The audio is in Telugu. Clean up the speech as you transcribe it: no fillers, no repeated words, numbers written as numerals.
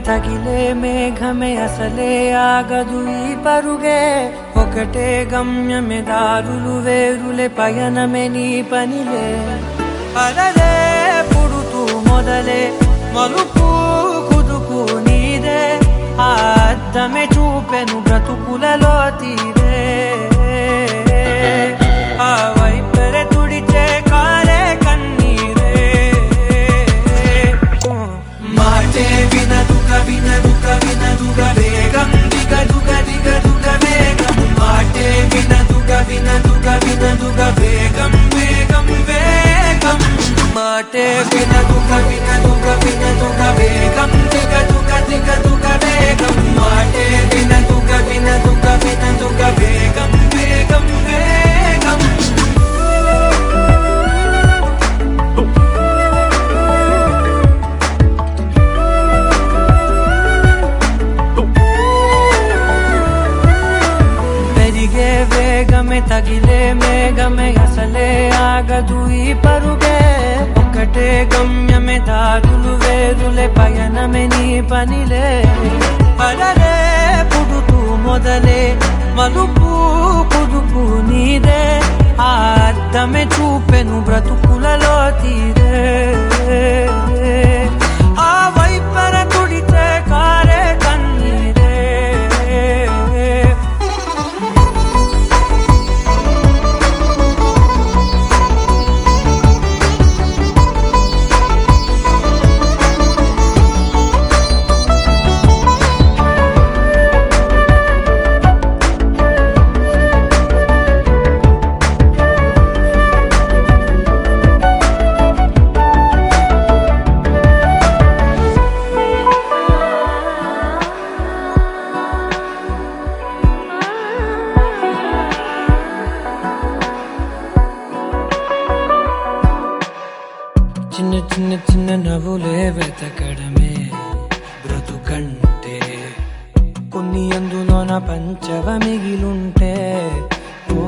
తగిలే మేఘమే అసలే ఆగదు ఈ పరుగే ఒకటే గమ్యమే దారులు వేరులే పయనమే నీ పనిలే అలలే పుడుతూ మొదలే మలుపు కుదుపు నీదే ఆ అద్దమే చూపెను బ్రతుకులలో తీరే ఆ వైపరే తుడిచే కాలే కన్నీరే మాటే వినదుగ వినదుగ వినదుగ వేగం దిగదుగ దిగదుగ వేగం మాటే వినదుగ వినదుగ వినదుగ వేగం వేగం వేగం మాటే వినదుగ వినదుగ వినదుగ వేగం దిగదుగ దిగదుగ వేగం మాటే వినదుగ వినదుగ వినదుగ వేగం వేగం వేగం పెరిగే వేగమే తగిలే మేఘమే అసలే ఆగదు ఈ పరుగే ఒకటే గమ్యమే దారులు వేరులే పయనమే నీ పనిలే అలలే పుడుతూ మొదలే మలుపు కుదుపు నీదే ఆ అద్దమే చూపెను బ్రతుకులలో తీరే ఆ వైపర తుడితే కారే కన్నీరే చిన్న చిన్న చిన్న నవ్వులే వెతకడమే బ్రతుకంటే కొన్ని అందులోన పంచవ మిగిలుంటే ఓ